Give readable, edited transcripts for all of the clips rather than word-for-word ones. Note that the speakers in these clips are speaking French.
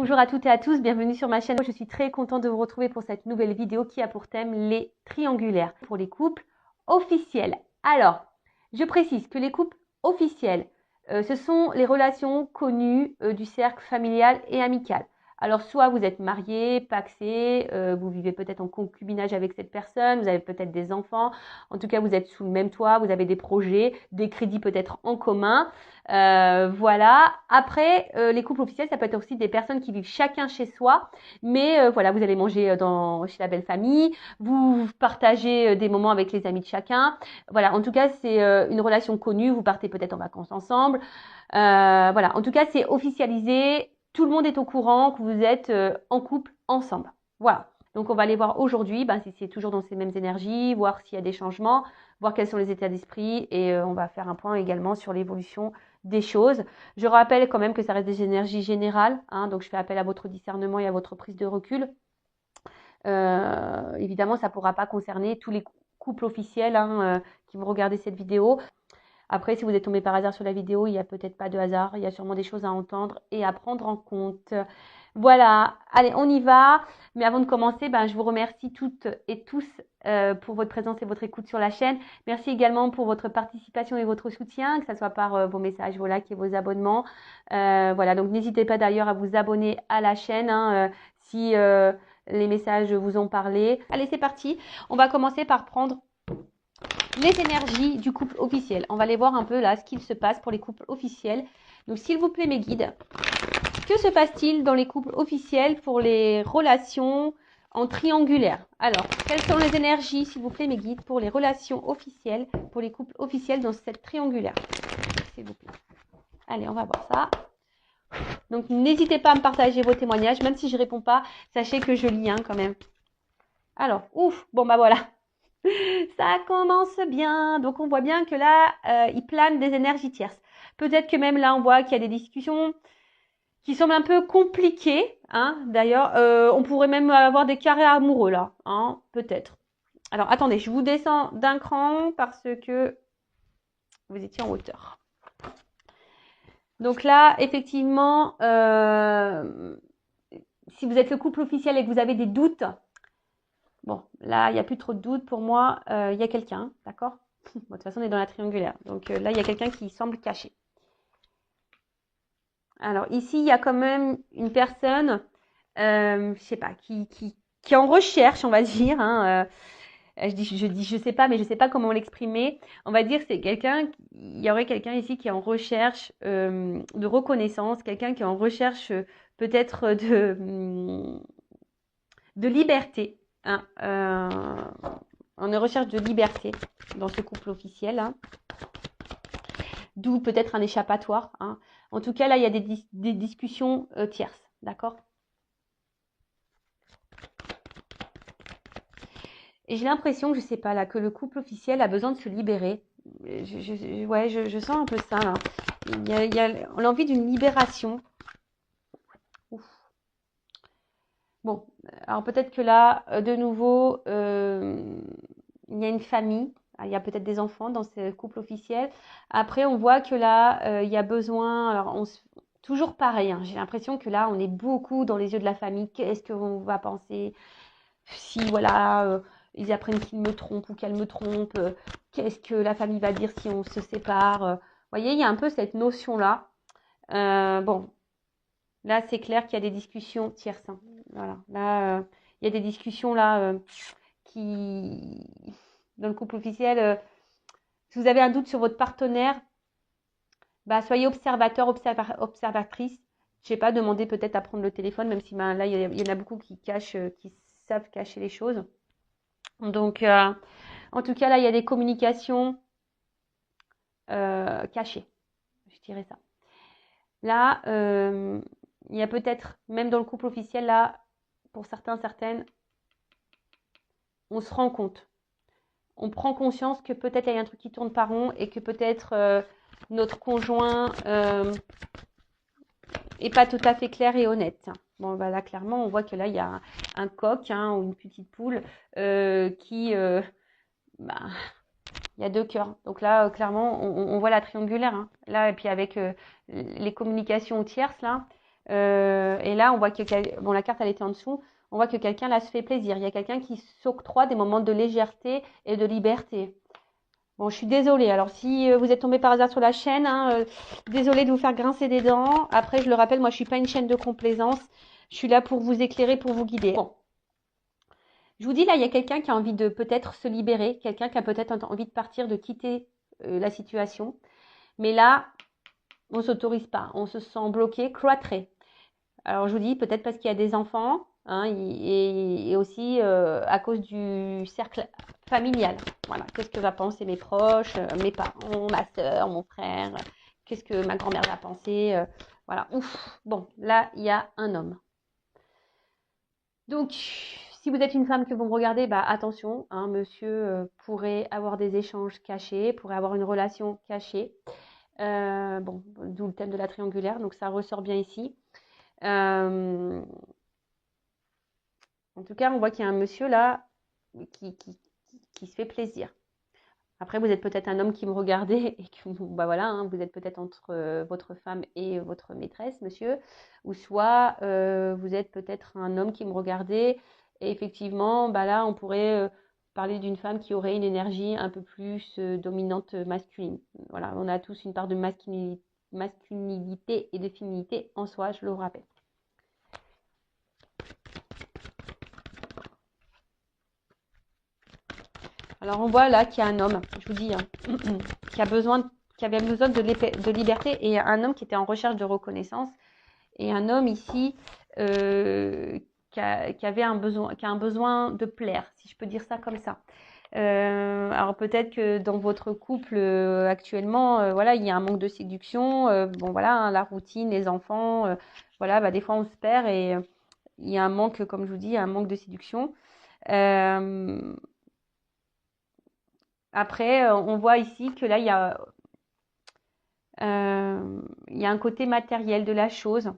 Bonjour à toutes et à tous, bienvenue sur ma chaîne. Je suis très contente de vous retrouver pour cette nouvelle vidéo qui a pour thème les triangulaires pour les couples officiels. Alors, je précise que les couples officiels, ce sont les relations connues du cercle familial et amical. Alors, soit vous êtes marié, pacsé, vous vivez peut-être en concubinage avec cette personne, vous avez peut-être des enfants, en tout cas vous êtes sous le même toit, vous avez des projets, des crédits peut-être en commun. Voilà. Après, les couples officiels, ça peut être aussi des personnes qui vivent chacun chez soi, mais voilà, vous allez manger chez la belle famille, vous partagez des moments avec les amis de chacun. Voilà, en tout cas, c'est une relation connue, vous partez peut-être en vacances ensemble. Voilà, en tout cas, c'est officialisé, tout le monde est au courant que vous êtes en couple ensemble. Voilà. Donc, on va aller voir aujourd'hui si c'est toujours dans ces mêmes énergies, voir s'il y a des changements, voir quels sont les états d'esprit et on va faire un point également sur l'évolution des choses. Je rappelle quand même que ça reste des énergies générales, donc je fais appel à votre discernement et à votre prise de recul. Évidemment, ça ne pourra pas concerner tous les couples officiels qui vont regarder cette vidéo. Après, si vous êtes tombé par hasard sur la vidéo, il n'y a peut-être pas de hasard, il y a sûrement des choses à entendre et à prendre en compte. Voilà, allez, on y va. Mais avant de commencer, je vous remercie toutes et tous pour votre présence et votre écoute sur la chaîne. Merci également pour votre participation et votre soutien, que ce soit par vos messages, vos likes et vos abonnements. Voilà, donc n'hésitez pas d'ailleurs à vous abonner à la chaîne si les messages vous ont parlé. Allez, c'est parti. On va commencer par prendre les énergies du couple officiel. On va aller voir un peu là ce qu'il se passe pour les couples officiels. Donc, s'il vous plaît, mes guides, que se passe-t-il dans les couples officiels pour les relations en triangulaire? Alors, quelles sont les énergies, s'il vous plaît, mes guides, pour les relations officielles, pour les couples officiels dans cette triangulaire? S'il vous plaît. Allez, on va voir ça. Donc, n'hésitez pas à me partager vos témoignages, même si je ne réponds pas, sachez que je lis quand même. Alors, ouf, bon voilà. Ça commence bien. Donc, on voit bien que là, il plane des énergies tierces. Peut-être que même là, on voit qu'il y a des discussions qui semblent un peu compliquées. D'ailleurs, on pourrait même avoir des carrés amoureux là. Peut-être. Alors, attendez, je vous descends d'un cran parce que vous étiez en hauteur. Donc là, effectivement, si vous êtes le couple officiel et que vous avez des doutes, bon, là, il n'y a plus trop de doutes pour moi. Il y a quelqu'un, d'accord? Bon, de toute façon, on est dans la triangulaire. Donc là, il y a quelqu'un qui semble caché. Alors ici, il y a quand même une personne, je sais pas, qui est en recherche, on va dire. Je sais pas, mais je sais pas comment l'exprimer. On va dire c'est quelqu'un, il y aurait quelqu'un ici qui est en recherche de reconnaissance, quelqu'un qui est en recherche peut-être de liberté. En recherche de liberté dans ce couple officiel. D'où peut-être un échappatoire. En tout cas, là, il y a des discussions tierces. D'accord? Et j'ai l'impression, je sais pas, là, que le couple officiel a besoin de se libérer. Je sens un peu ça, là. Il y a l'envie d'une libération. Ouf. Bon, alors peut-être que là, de nouveau, il y a une famille. Il y a peut-être des enfants dans ce couple officiel. Après, on voit que là, il y a besoin. Alors, toujours pareil. J'ai l'impression que là, on est beaucoup dans les yeux de la famille. Qu'est-ce qu'on va penser si, voilà, ils apprennent qu'il me trompe ou qu'elle me trompe? Qu'est-ce que la famille va dire si on se sépare? Vous voyez, il y a un peu cette notion-là. Bon, là, c'est clair qu'il y a des discussions tierces. Voilà. Là, il y a des discussions là qui, dans le couple officiel, si vous avez un doute sur votre partenaire, soyez observateur, observatrice. Je sais pas, demandez peut-être à prendre le téléphone, même si là, il y en a beaucoup qui cachent, qui savent cacher les choses. Donc, en tout cas, là, il y a des communications cachées. Je dirais ça. Là, il y a peut-être, même dans le couple officiel, là, pour certains, certaines, on se rend compte. On prend conscience que peut-être il y a un truc qui tourne pas rond et que peut-être notre conjoint est pas tout à fait clair et honnête. Bon, là, clairement, on voit que là, il y a un coq ou une petite poule qui... il y a deux cœurs. Donc là, clairement, on voit la triangulaire. Là, et puis avec les communications tierces, là, Et là, on voit que bon, la carte elle était en dessous. On voit que quelqu'un là se fait plaisir. Il y a quelqu'un qui s'octroie des moments de légèreté et de liberté. Bon, je suis désolée. Alors, si vous êtes tombé par hasard sur la chaîne, hein, désolée de vous faire grincer des dents. Après, je le rappelle, moi, je suis pas une chaîne de complaisance. Je suis là pour vous éclairer, pour vous guider. Bon, je vous dis là, il y a quelqu'un qui a envie de peut-être se libérer, quelqu'un qui a peut-être envie de partir, de quitter la situation. Mais là, on s'autorise pas. On se sent bloqué, cloîtré. Alors, je vous dis peut-être parce qu'il y a des enfants, hein, et aussi à cause du cercle familial. Voilà, qu'est-ce que va penser mes proches, mes parents, ma soeur, mon frère, qu'est-ce que ma grand-mère va penser, voilà, ouf. Bon, là, il y a un homme. Donc, si vous êtes une femme que vous me regardez, bah attention, hein, monsieur pourrait avoir des échanges cachés, pourrait avoir une relation cachée. Bon, d'où le thème de la triangulaire, donc ça ressort bien ici. En tout cas, on voit qu'il y a un monsieur là qui se fait plaisir. Après, vous êtes peut-être un homme qui me regardait et que bah voilà, hein, vous êtes peut-être entre votre femme et votre maîtresse, monsieur, ou soit vous êtes peut-être un homme qui me regardait et effectivement, bah là, on pourrait parler d'une femme qui aurait une énergie un peu plus dominante masculine. Voilà, on a tous une part de masculinité et de féminité en soi, je le rappelle. Alors on voit là qu'il y a un homme, je vous dis, hein, qui avait besoin de liberté et un homme qui était en recherche de reconnaissance et un homme ici qui a un besoin de plaire, si je peux dire ça comme ça. Alors peut-être que dans votre couple actuellement, voilà, il y a un manque de séduction. Bon voilà, hein, la routine, les enfants, voilà, bah, des fois on se perd et il y a un manque, comme je vous dis, un manque de séduction. Après, on voit ici que là, il y a un côté matériel de la chose.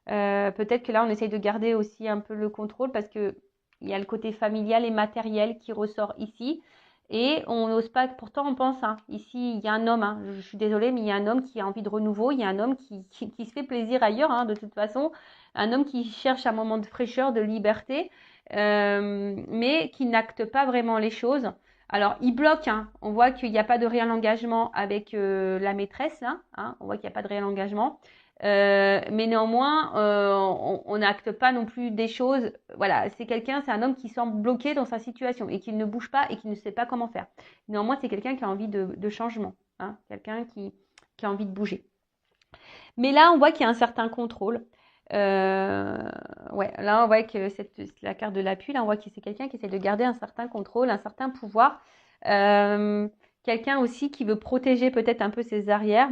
Peut-être que là, on essaye de garder aussi un peu le contrôle parce que il y a le côté familial et matériel qui ressort ici. Et on n'ose pas, pourtant on pense, hein, ici il y a un homme, hein, je suis désolée, mais il y a un homme qui a envie de renouveau, il y a un homme qui se fait plaisir ailleurs, hein, de toute façon, un homme qui cherche un moment de fraîcheur, de liberté, mais qui n'acte pas vraiment les choses. Alors, il bloque, hein, on voit qu'il n'y a pas de réel engagement avec la maîtresse, hein, on voit qu'il n'y a pas de réel engagement. Mais néanmoins, on n'acte pas non plus des choses. Voilà, c'est un homme qui semble bloqué dans sa situation et qui ne bouge pas et qui ne sait pas comment faire. Néanmoins, c'est quelqu'un qui a envie de changement, hein, quelqu'un qui a envie de bouger. Mais là, on voit qu'il y a un certain contrôle. Ouais, là, on voit que c'est la carte de l'appui. Là, on voit que c'est quelqu'un qui essaie de garder un certain contrôle, un certain pouvoir. Quelqu'un aussi qui veut protéger peut-être un peu ses arrières.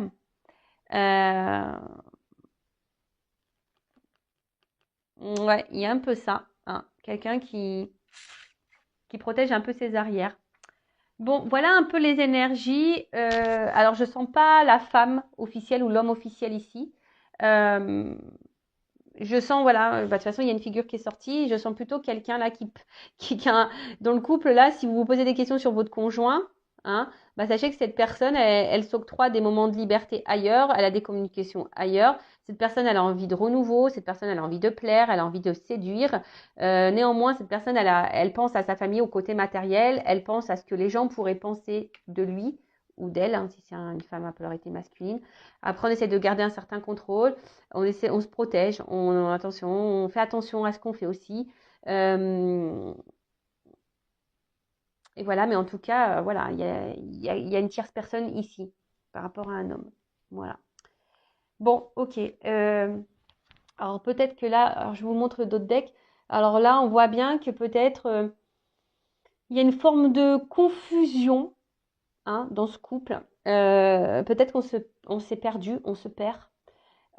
Ouais, il y a un peu ça, hein. Quelqu'un qui protège un peu ses arrières. Bon, voilà un peu les énergies. Alors, je sens pas la femme officielle ou l'homme officiel ici. Euh, je sens, voilà, bah, de toute façon, il y a une figure qui est sortie. Je sens plutôt quelqu'un là dans le couple là, si vous vous posez des questions sur votre conjoint, hein, bah, sachez que cette personne, elle s'octroie des moments de liberté ailleurs, elle a des communications ailleurs. Cette personne, elle a envie de renouveau, cette personne, elle a envie de plaire, elle a envie de séduire. Néanmoins, cette personne, elle pense à sa famille au côté matériel, elle pense à ce que les gens pourraient penser de lui ou d'elle, hein, si c'est une femme à polarité masculine. Après, on essaie de garder un certain contrôle, on se protège, on fait attention à ce qu'on fait aussi. Et voilà, mais en tout cas, voilà, il y a une tierce personne ici par rapport à un homme. Voilà. Bon, ok. Alors peut-être que là, alors je vous montre d'autres decks. Alors là, on voit bien que peut-être il y a une forme de confusion, hein, dans ce couple. Peut-être on s'est perdu, on se perd.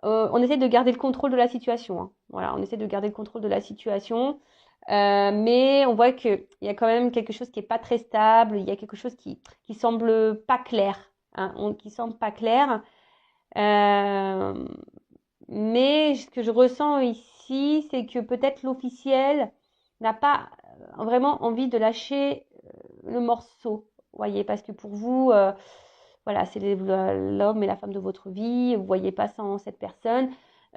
On essaie de garder le contrôle de la situation, hein. Voilà, on essaie de garder le contrôle de la situation. Mais on voit qu'il y a quand même quelque chose qui n'est pas très stable, il y a quelque chose qui semble pas clair, hein, qui semble pas clair. Euh, mais ce que je ressens ici, c'est que peut-être l'officiel n'a pas vraiment envie de lâcher le morceau, voyez, parce que pour vous, voilà, c'est l'homme et la femme de votre vie, vous voyez pas sans cette personne.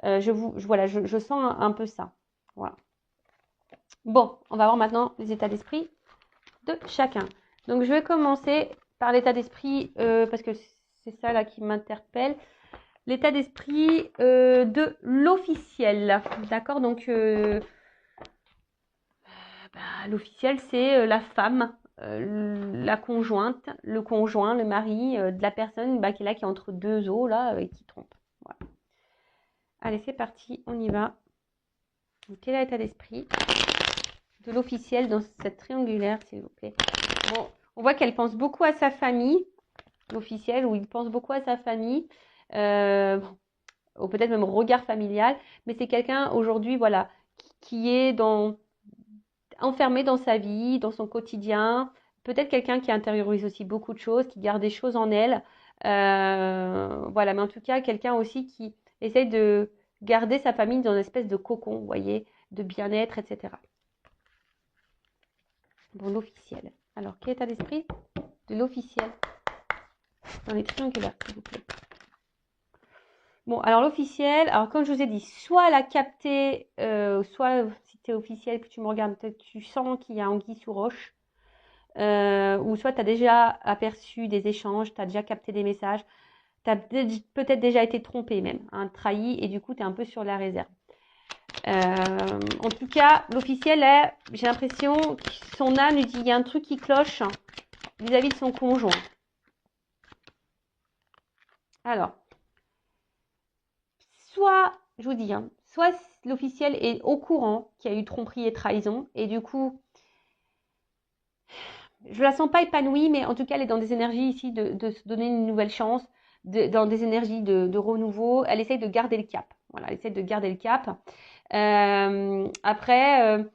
Voilà, je sens un peu ça. Voilà. Bon, on va voir maintenant les états d'esprit de chacun. Donc, je vais commencer par l'état d'esprit, parce que c'est ça là qui m'interpelle. L'état d'esprit de l'officiel. D'accord? Donc, l'officiel, c'est la femme, la conjointe, le conjoint, le mari de la personne qui est là, qui est entre deux eaux là, et qui trompe. Voilà. Allez, c'est parti, on y va. Donc, quel est l'état d'esprit de l'officiel dans cette triangulaire, s'il vous plaît? Bon, on voit qu'elle pense beaucoup à sa famille, l'officiel, ou il pense beaucoup à sa famille, ou peut-être même au regard familial, mais c'est quelqu'un aujourd'hui, voilà, qui est enfermé dans sa vie, dans son quotidien, peut-être quelqu'un qui intériorise aussi beaucoup de choses, qui garde des choses en elle, voilà, mais en tout cas, quelqu'un aussi qui essaye de garder sa famille dans une espèce de cocon, vous voyez, de bien-être, etc. Bon, l'officiel. Alors, quel état d'esprit de l'officiel dans les triangulaires, s'il vous plaît? Bon, alors l'officiel, alors comme je vous ai dit, soit elle a capté, soit si tu es officiel, que tu me regardes, peut-être tu sens qu'il y a anguille sous roche, ou soit tu as déjà aperçu des échanges, tu as déjà capté des messages, tu as peut-être déjà été trompé même, hein, trahi, et du coup tu es un peu sur la réserve. En tout cas, l'officiel, j'ai l'impression que son âme lui dit il y a un truc qui cloche vis-à-vis de son conjoint. Alors, soit, je vous dis, hein, soit l'officiel est au courant qu'il y a eu tromperie et trahison, et du coup, je la sens pas épanouie, mais en tout cas, elle est dans des énergies ici de se donner une nouvelle chance, dans des énergies de renouveau. Elle essaye de garder le cap. Voilà, elle essaye de garder le cap. Après,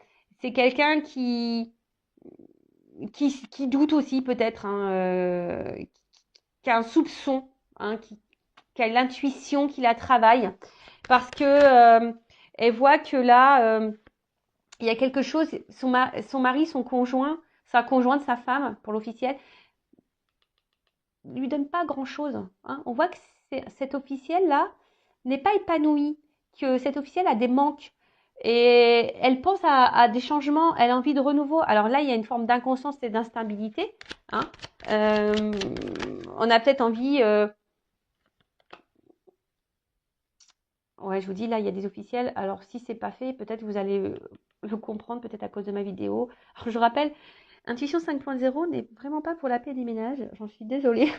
c'est quelqu'un qui doute aussi peut-être, hein, qui a un soupçon, hein, qui a l'intuition, qui la travaille, parce que elle voit que là, il y a quelque chose, son mari, son conjoint, sa conjointe, sa femme, pour l'officiel, lui donne pas grand-chose. Hein. On voit que cet officiel-là n'est pas épanoui, que cet officiel a des manques. Et elle pense à des changements, elle a envie de renouveau. Alors là, il y a une forme d'inconscience et d'instabilité. Hein. On a peut-être envie... ouais, je vous dis, là, il y a des officiels. Alors, si c'est pas fait, peut-être vous allez le comprendre, peut-être à cause de ma vidéo. Alors, je rappelle, Intuition 5.0 n'est vraiment pas pour la paix des ménages. J'en suis désolée.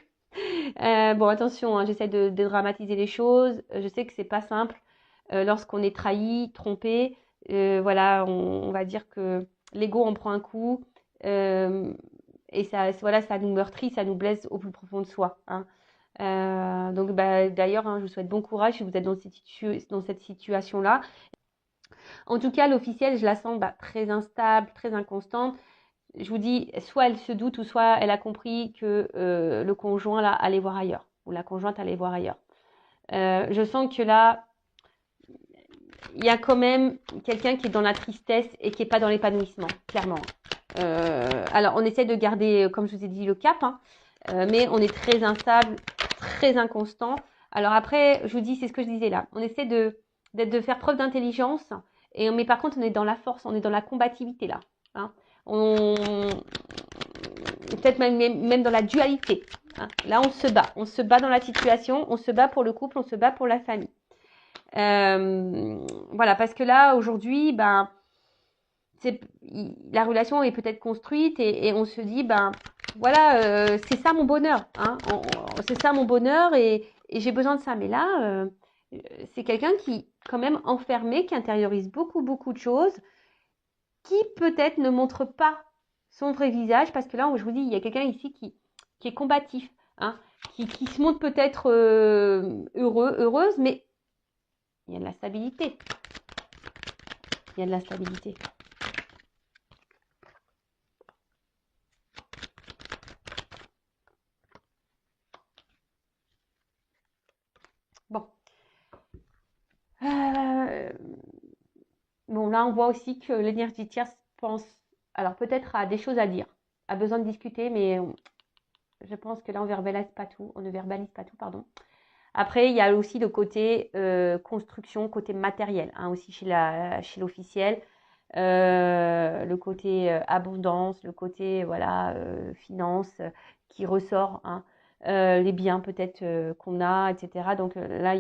Bon, attention, hein, j'essaie de dramatiser les choses. Je sais que c'est pas simple lorsqu'on est trahi, trompé. Voilà, on va dire que l'ego en prend un coup. Et ça, voilà, ça nous meurtrit, ça nous blesse au plus profond de soi. Hein. Donc, d'ailleurs, hein, je vous souhaite bon courage si vous êtes dans cette situation-là. En tout cas, l'officielle, je la sens très instable, très inconstante. Je vous dis, soit elle se doute ou soit elle a compris que le conjoint là allait voir ailleurs ou la conjointe allait voir ailleurs. Je sens que là, il y a quand même quelqu'un qui est dans la tristesse et qui n'est pas dans l'épanouissement, clairement. Alors, on essaie de garder, comme je vous ai dit, le cap, hein, mais on est très instable, très inconstant. Alors après, je vous dis, c'est ce que je disais là. On essaie de faire preuve d'intelligence, mais par contre, on est dans la force, on est dans la combativité là. Hein. Peut-être même dans la dualité. Hein. Là, on se bat dans la situation, on se bat pour le couple, on se bat pour la famille. Voilà, parce que là, aujourd'hui, la relation est peut-être construite et on se dit, voilà, c'est ça mon bonheur. Hein. C'est ça mon bonheur et j'ai besoin de ça. Mais là, c'est quelqu'un qui, quand même enfermé, qui intériorise beaucoup, beaucoup de choses, qui peut-être ne montre pas son vrai visage, parce que là, je vous dis, il y a quelqu'un ici qui est combatif, hein, qui se montre peut-être heureuse, mais il y a de la stabilité. Il y a de la stabilité. Bon. Bon, là, on voit aussi que l'énergie tierce pense, alors peut-être à des choses à dire, a besoin de discuter, mais je pense que là, on ne verbalise pas tout, pardon. Après, il y a aussi le côté construction, côté matériel, hein, aussi chez l'officiel. Le côté abondance, le côté voilà finance qui ressort, hein, les biens peut-être qu'on a, etc. Donc là,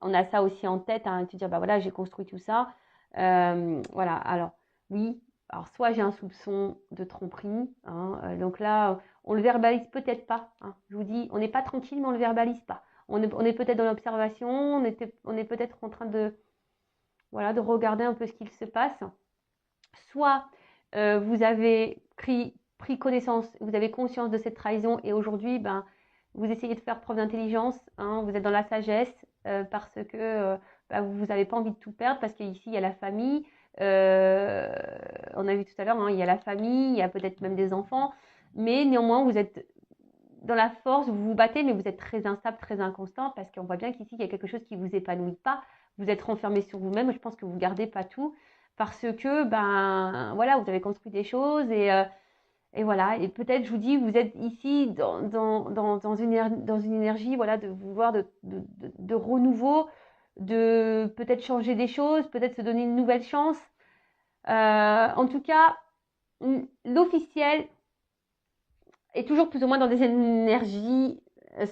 on a ça aussi en tête, hein, de se dire bah voilà, j'ai construit tout ça. Voilà, alors oui, alors soit j'ai un soupçon de tromperie, hein, donc là, on le verbalise peut-être pas, hein. Je vous dis, on n'est pas tranquille, mais on le verbalise pas. On est peut-être dans l'observation, on est peut-être en train de, voilà, de regarder un peu ce qu'il se passe. Soit vous avez pris connaissance, vous avez conscience de cette trahison et aujourd'hui, ben, vous essayez de faire preuve d'intelligence, hein, vous êtes dans la sagesse parce que ben, vous n'avez pas envie de tout perdre parce qu'ici, il y a la famille. On a vu tout à l'heure, hein, il y a la famille, il y a peut-être même des enfants, mais néanmoins, vous êtes dans la force, vous vous battez, mais vous êtes très instable, très inconstant parce qu'on voit bien qu'ici, il y a quelque chose qui ne vous épanouit pas. Vous êtes renfermé sur vous-même. Je pense que vous ne gardez pas tout parce que, ben, voilà, vous avez construit des choses et voilà. Et peut-être, je vous dis, vous êtes ici dans une énergie, voilà, de vouloir de renouveau, de peut-être changer des choses, peut-être se donner une nouvelle chance. En tout cas, l'officiel est toujours plus ou moins dans des énergies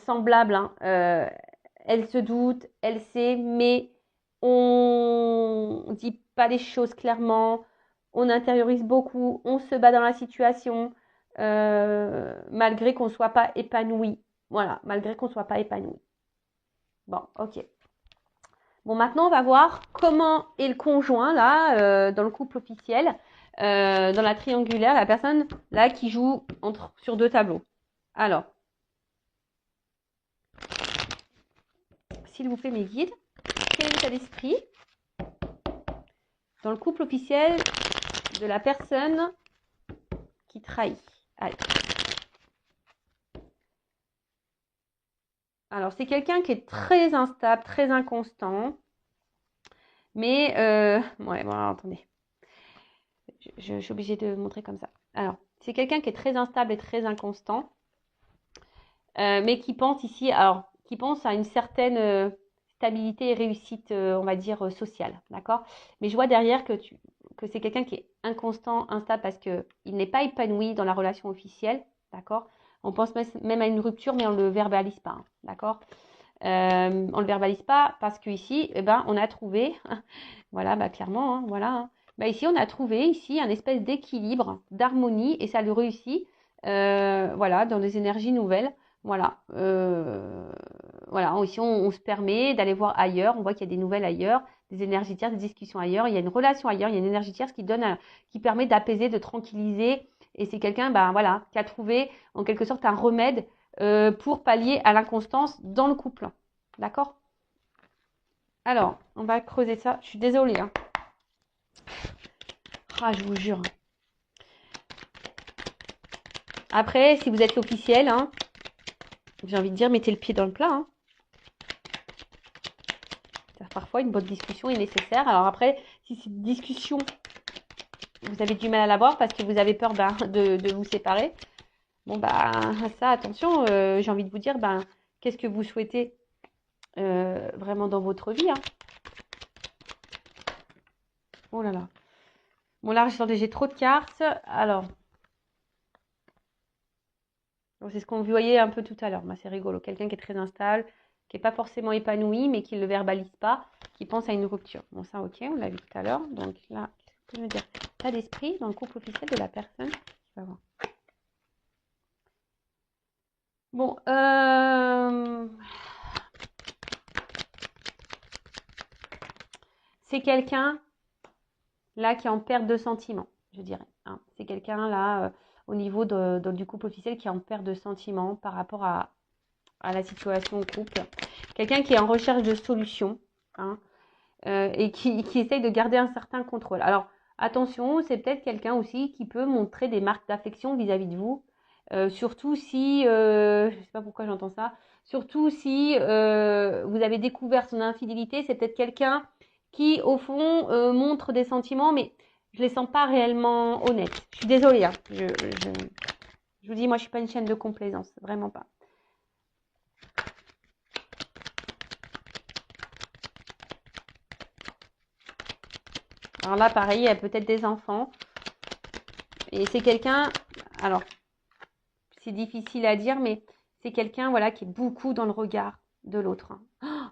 semblables, hein. Elle se doute, elle sait, mais on ne dit pas les choses clairement, on intériorise beaucoup, on se bat dans la situation, malgré qu'on ne soit pas épanoui. Voilà, malgré qu'on ne soit pas épanoui. Bon, ok. Bon, maintenant, on va voir comment est le conjoint, là, dans le couple officiel, dans la triangulaire, la personne, là, qui joue sur deux tableaux. Alors, s'il vous plaît, mes guides, quel est l'état d'esprit dans le couple officiel de la personne qui trahit? Allez. Alors, c'est quelqu'un qui est très instable, très inconstant. Mais, ouais, bon, alors, attendez. Je suis obligée de montrer comme ça. Alors, c'est quelqu'un qui est très instable et très inconstant. Mais qui pense ici, alors, qui pense à une certaine stabilité et réussite, on va dire, sociale. D'accord? Mais je vois derrière que c'est quelqu'un qui est inconstant, instable parce qu'il n'est pas épanoui dans la relation officielle. D'accord? On pense même à une rupture, mais on ne le verbalise pas. Hein, d'accord? On ne le verbalise pas parce qu'ici, eh ben, on a trouvé, voilà, bah, clairement, hein, voilà. Hein, bah, ici, on a trouvé ici un espèce d'équilibre, d'harmonie, et ça le réussit, voilà, dans des énergies nouvelles. Voilà, voilà. Ici, on se permet d'aller voir ailleurs. On voit qu'il y a des nouvelles ailleurs, des énergies tierces, des discussions ailleurs. Il y a une relation ailleurs, il y a une énergie tierce qui permet d'apaiser, de tranquilliser. Et c'est quelqu'un, ben voilà, qui a trouvé en quelque sorte un remède pour pallier à l'inconstance dans le couple. D'accord? Alors, on va creuser ça. Je suis désolée. Hein. Ah, je vous jure. Après, si vous êtes l'officiel, hein, j'ai envie de dire, mettez le pied dans le plat. Hein. Parfois, une bonne discussion est nécessaire. Alors après, si cette discussion, vous avez du mal à l'avoir parce que vous avez peur de vous séparer, bon, bah, ça, attention, j'ai envie de vous dire, ben, qu'est-ce que vous souhaitez vraiment dans votre vie, hein. Oh là là. Bon, là, j'ai trop de cartes. Alors, c'est ce qu'on voyait un peu tout à l'heure. Bah, c'est rigolo. Quelqu'un qui est très instable, qui n'est pas forcément épanoui, mais qui ne le verbalise pas, qui pense à une rupture. Bon, ça, ok, on l'a vu tout à l'heure. Donc là, qu'est-ce que je veux dire? État d'esprit dans le couple officiel de la personne qui va voir. Bon, c'est quelqu'un là qui est en perte de sentiments, je dirais. Hein. C'est quelqu'un là au niveau du couple officiel qui est en perte de sentiments par rapport à la situation au couple. Quelqu'un qui est en recherche de solutions, hein, et qui essaye de garder un certain contrôle. Alors, attention, c'est peut-être quelqu'un aussi qui peut montrer des marques d'affection vis-à-vis de vous, surtout si, je ne sais pas pourquoi j'entends ça, surtout si vous avez découvert son infidélité, c'est peut-être quelqu'un qui, au fond, montre des sentiments, mais je ne les sens pas réellement honnêtes. Je suis désolée, hein. Je vous dis, moi, je ne suis pas une chaîne de complaisance, vraiment pas. Alors là, pareil, il y a peut-être des enfants. Et c'est quelqu'un, alors, c'est difficile à dire, mais c'est quelqu'un, voilà, qui est beaucoup dans le regard de l'autre, hein.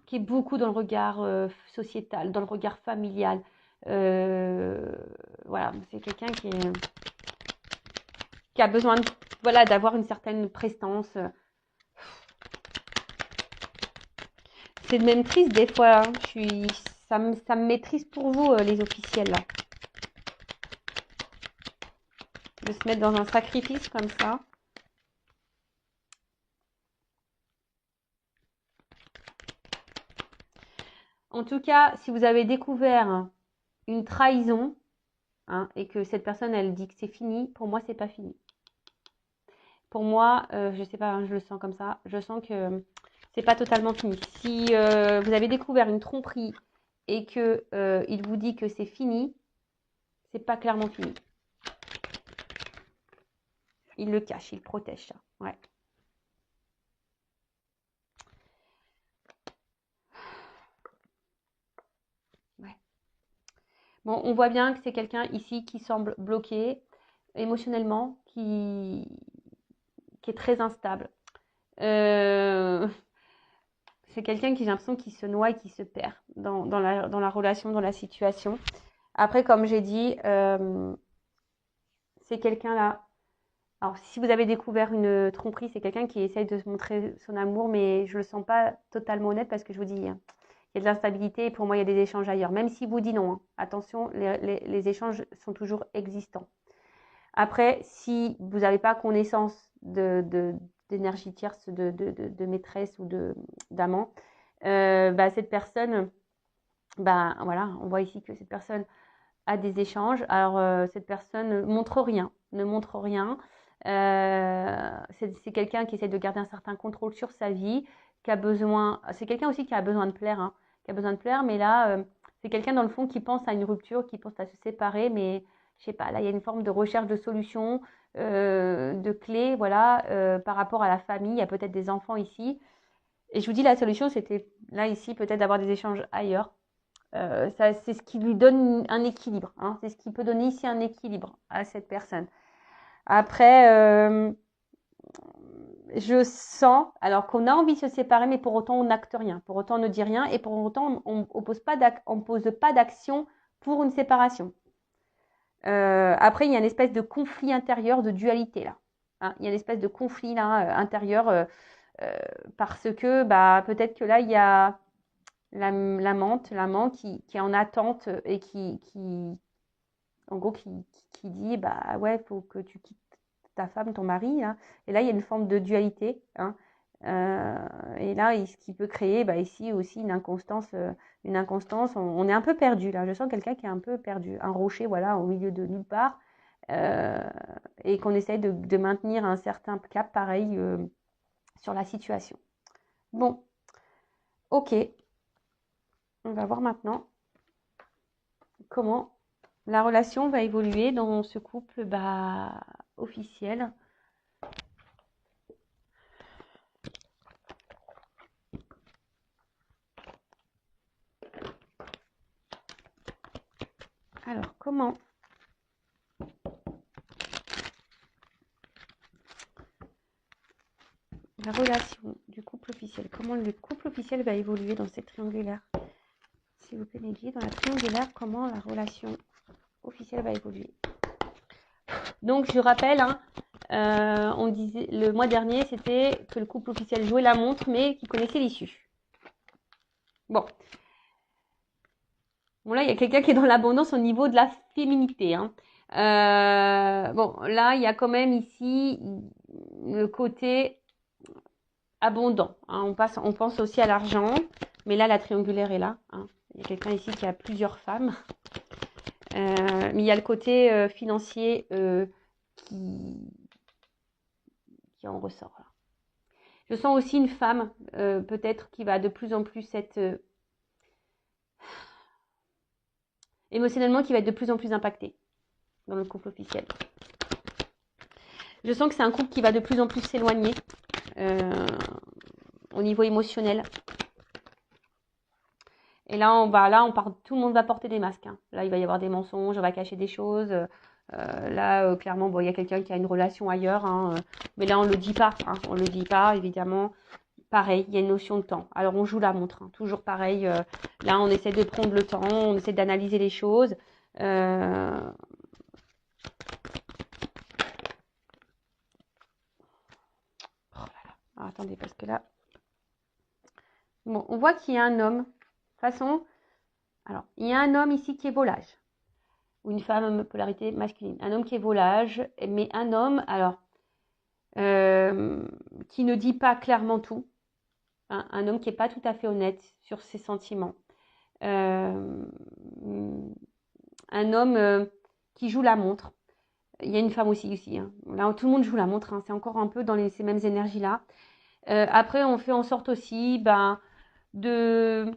Qui est beaucoup dans le regard sociétal, dans le regard familial. Voilà, c'est quelqu'un qui a besoin de, voilà, d'avoir une certaine prestance. C'est même triste des fois, hein. Ça me met triste pour vous, les officiels, là. De se mettre dans un sacrifice comme ça. En tout cas, si vous avez découvert une trahison, hein, et que cette personne, elle dit que c'est fini, pour moi, c'est pas fini. Pour moi, je sais pas, hein, je le sens comme ça, je sens que c'est pas totalement fini. Si vous avez découvert une tromperie et que il vous dit que c'est fini, c'est pas clairement fini. Il le cache, il protège ça. Ouais. Ouais. Bon, on voit bien que c'est quelqu'un ici qui semble bloqué émotionnellement, qui est très instable. C'est quelqu'un qui, j'ai l'impression, qui se noie et qui se perd dans la relation, dans la situation. Après, comme j'ai dit, c'est quelqu'un là. Alors, si vous avez découvert une tromperie, c'est quelqu'un qui essaye de se montrer son amour, mais je le sens pas totalement honnête parce que je vous dis, il y a de l'instabilité et pour moi, il y a des échanges ailleurs. Même si vous dit non, hein. Attention, les échanges sont toujours existants. Après, si vous n'avez pas connaissance d'énergie tierce, de maîtresse ou d'amant, cette personne, voilà, on voit ici que cette personne a des échanges. Alors, cette personne ne montre rien. C'est quelqu'un qui essaie de garder un certain contrôle sur sa vie, qui a besoin. C'est quelqu'un aussi qui a besoin de plaire, hein, mais là, c'est quelqu'un dans le fond qui pense à une rupture, qui pense à se séparer, mais je sais pas, là, il y a une forme de recherche de solution, de clés, voilà, par rapport à la famille. Il y a peut-être des enfants ici. Et je vous dis, la solution, c'était là, ici, peut-être d'avoir des échanges ailleurs. C'est ce qui lui donne un équilibre, hein. C'est ce qui peut donner ici un équilibre à cette personne. Après, je sens, alors qu'on a envie de se séparer, mais pour autant on n'acte rien, pour autant on ne dit rien, et pour autant on pose pas d'action pour une séparation. Après, il y a une espèce de conflit intérieur, de dualité là, hein. Il y a une espèce de conflit là intérieur parce que peut-être que là il y a l'amant qui est en attente et en gros qui dit ouais, faut que tu quittes ta femme, ton mari, hein. Et là il y a une forme de dualité, hein. Et là ce qui peut créer ici aussi une inconstance, on est un peu perdu là, je sens quelqu'un qui est un peu perdu, un rocher, voilà, au milieu de nulle part, et qu'on essaye de maintenir un certain cap pareil sur la situation. Bon, ok, on va voir maintenant comment la relation va évoluer dans ce couple officiel. Alors, comment la relation du couple officiel, comment le couple officiel va évoluer dans cette triangulaire? S'il vous plaît, les guides, dans la triangulaire, comment la relation officielle va évoluer? Donc, je rappelle, hein, on disait le mois dernier, c'était que le couple officiel jouait la montre, mais qu'il connaissait l'issue. Bon, là, il y a quelqu'un qui est dans l'abondance au niveau de la féminité, hein. Bon, là, il y a quand même ici le côté abondant, hein. On pense aussi à l'argent, mais là, la triangulaire est là, hein. Il y a quelqu'un ici qui a plusieurs femmes. Mais il y a le côté financier qui en ressort là. Je sens aussi une femme peut-être qui va de plus en plus être émotionnellement, qui va être de plus en plus impactée dans le couple officiel. Je sens que c'est un couple qui va de plus en plus s'éloigner au niveau émotionnel. Et là, tout le monde va porter des masques, hein. Là, il va y avoir des mensonges, on va cacher des choses. Là, clairement, bon, il y a quelqu'un qui a une relation ailleurs, hein, mais là, on le dit pas, hein, on le dit pas, évidemment. Pareil, il y a une notion de temps. Alors, on joue la montre, hein, toujours pareil. Là, on essaie de prendre le temps, on essaie d'analyser les choses. Oh là là. Alors, attendez, parce que là, bon, on voit qu'il y a un homme. De toute façon, alors, il y a un homme ici qui est volage, ou une femme polarité masculine. Un homme qui est volage, mais un homme, alors, qui ne dit pas clairement tout. Hein, un homme qui n'est pas tout à fait honnête sur ses sentiments. Un homme qui joue la montre. Il y a une femme aussi. Hein. Là, tout le monde joue la montre. Hein. C'est encore un peu dans ces mêmes énergies-là. Après, on fait en sorte aussi de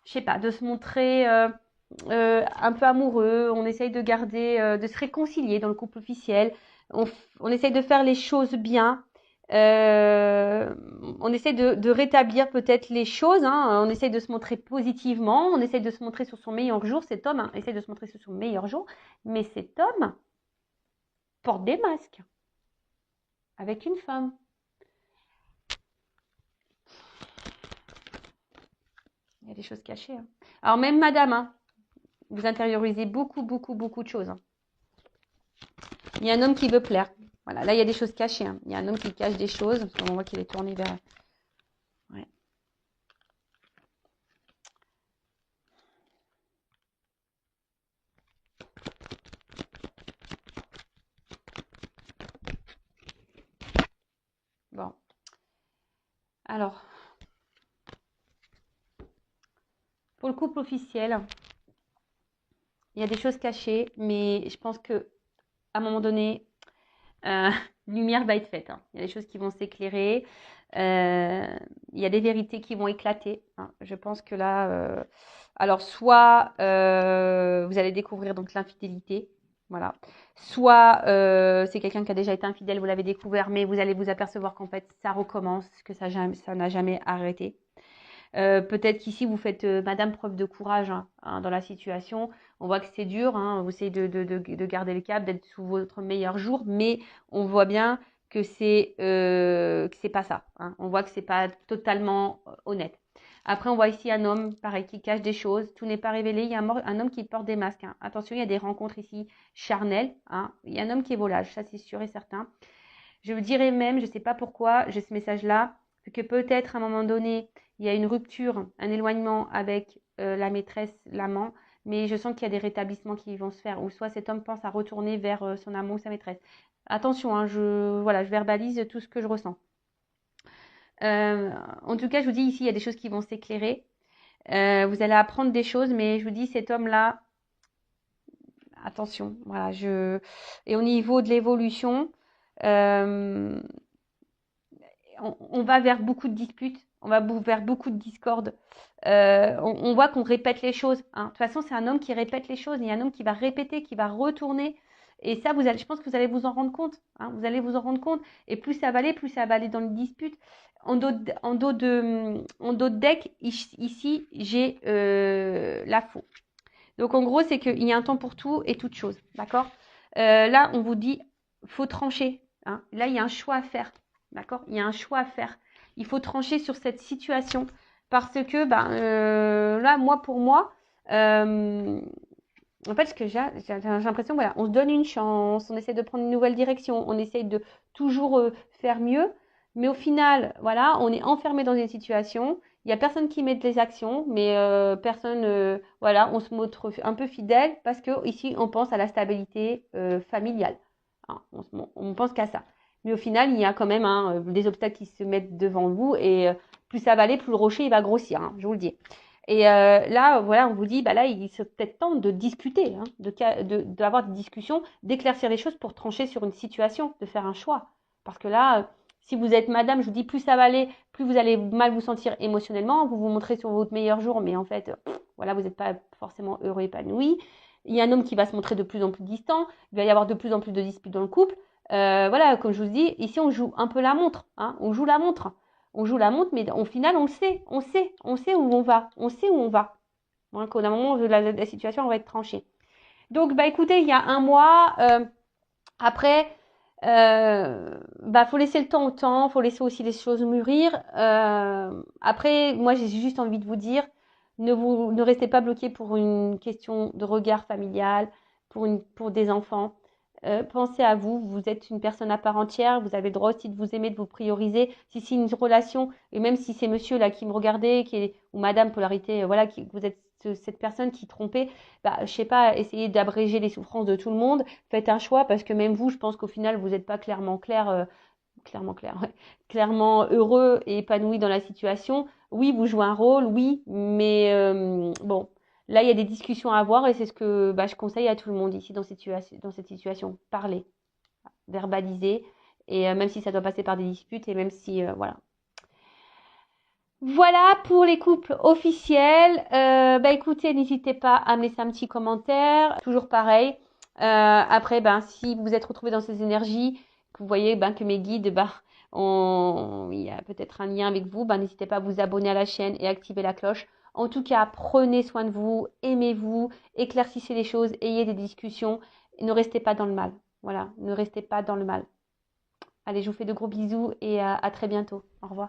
se montrer un peu amoureux. On essaye de garder, de se réconcilier dans le couple officiel. On essaye de faire les choses bien. On essaie de rétablir peut-être les choses, hein. On essaie de se montrer positivement, on essaie de se montrer sur son meilleur jour. Cet homme essaie de se montrer sur son meilleur jour, mais cet homme porte des masques avec une femme. Il y a des choses cachées. Hein. Alors même madame, hein, vous intériorisez beaucoup de choses. Hein. Il y a un homme qui veut plaire. Voilà, là il y a des choses cachées. Hein. Il y a un homme qui cache des choses, parce qu'on voit qu'il est tourné vers... Ouais. Bon. Alors, pour le couple officiel, il y a des choses cachées, mais je pense que à un moment donné, lumière va être faite. Hein. Il y a des choses qui vont s'éclairer. Il y a des vérités qui vont éclater. Hein. Je pense que là, alors soit vous allez découvrir donc l'infidélité, voilà. Soit c'est quelqu'un qui a déjà été infidèle, vous l'avez découvert, mais vous allez vous apercevoir qu'en fait ça recommence, que ça n'a jamais arrêté. Peut-être qu'ici vous faites madame preuve de courage hein, dans la situation. On voit que c'est dur, hein, vous essayez de garder le cap, d'être sous votre meilleur jour, mais on voit bien que c'est pas ça. Hein. On voit que c'est pas totalement honnête. Après, on voit ici un homme, pareil, qui cache des choses. Tout n'est pas révélé. Il y a un homme qui porte des masques. Hein. Attention, il y a des rencontres ici charnelles. Hein. Il y a un homme qui est volage, ça c'est sûr et certain. Je vous dirais même, je ne sais pas pourquoi j'ai ce message-là, que peut-être à un moment donné, il y a une rupture, un éloignement avec la maîtresse, l'amant, mais je sens qu'il y a des rétablissements qui vont se faire, ou soit cet homme pense à retourner vers son amant ou sa maîtresse. Attention, hein, je verbalise tout ce que je ressens. En tout cas, je vous dis ici, il y a des choses qui vont s'éclairer. Vous allez apprendre des choses, mais je vous dis, cet homme-là, attention, voilà, et au niveau de l'évolution, on va vers beaucoup de disputes, on va vers beaucoup de discordes. On voit qu'on répète les choses. Hein. De toute façon, c'est un homme qui répète les choses. Il y a un homme qui va répéter, qui va retourner. Et ça, je pense que vous allez vous en rendre compte. Hein. Vous allez vous en rendre compte. Et plus ça va aller dans les disputes. En dos de deck, ici, j'ai la faux. Donc, en gros, c'est qu'il y a un temps pour tout et toute chose. D'accord là, on vous dit, faut trancher. Hein. Là, il y a un choix à faire. D'accord? Il y a un choix à faire. Il faut trancher sur cette situation parce que là, pour moi, en fait, ce que j'ai l'impression, voilà, on se donne une chance, on essaie de prendre une nouvelle direction, on essaie de toujours faire mieux, mais au final, voilà, on est enfermé dans une situation. Il y a personne qui met des actions, mais personne, voilà, on se montre un peu fidèle parce que ici, on pense à la stabilité familiale. Hein, on pense qu'à ça. Mais au final, il y a quand même des obstacles qui se mettent devant vous et plus ça va aller, plus le rocher il va grossir, hein, je vous le dis. Et là, voilà, on vous dit, là, il est peut-être temps de discuter, hein, d'avoir des discussions, d'éclaircir les choses pour trancher sur une situation, de faire un choix. Parce que là, si vous êtes madame, je vous dis, plus ça va aller, plus vous allez mal vous sentir émotionnellement, vous vous montrez sur votre meilleur jour, mais en fait, voilà, vous n'êtes pas forcément heureux, épanoui. Il y a un homme qui va se montrer de plus en plus distant, il va y avoir de plus en plus de disputes dans le couple. Voilà, comme je vous dis, ici on joue un peu la montre, hein, on joue la montre. On joue la montre, mais au final, on sait où on va. On sait où on va. Hein, qu'au moment où la situation va être tranchée. Donc, bah écoutez, il y a un mois, après, faut laisser le temps au temps, faut laisser aussi les choses mûrir. Après, moi, j'ai juste envie de vous dire, ne restez pas bloqués pour une question de regard familial, pour des enfants. Pensez à vous, vous êtes une personne à part entière, vous avez le droit aussi de vous aimer, de vous prioriser. Si c'est une relation, et même si c'est monsieur là qui me regardait, ou madame polarité, voilà, vous êtes cette personne qui trompait, je sais pas, essayez d'abréger les souffrances de tout le monde, faites un choix parce que même vous, je pense qu'au final, vous n'êtes pas clairement heureux et épanoui dans la situation. Oui, vous jouez un rôle, oui, mais bon, là, il y a des discussions à avoir et c'est ce que je conseille à tout le monde ici dans cette situation. Parler, verbaliser, et même si ça doit passer par des disputes et même si, voilà. Voilà pour les couples officiels. Écoutez, n'hésitez pas à me laisser un petit commentaire. Toujours pareil. Après, si vous êtes retrouvé dans ces énergies, que vous voyez que mes guides, il y a peut-être un lien avec vous, n'hésitez pas à vous abonner à la chaîne et activer la cloche. En tout cas, prenez soin de vous, aimez-vous, éclaircissez les choses, ayez des discussions, et ne restez pas dans le mal. Voilà, ne restez pas dans le mal. Allez, je vous fais de gros bisous et à très bientôt. Au revoir.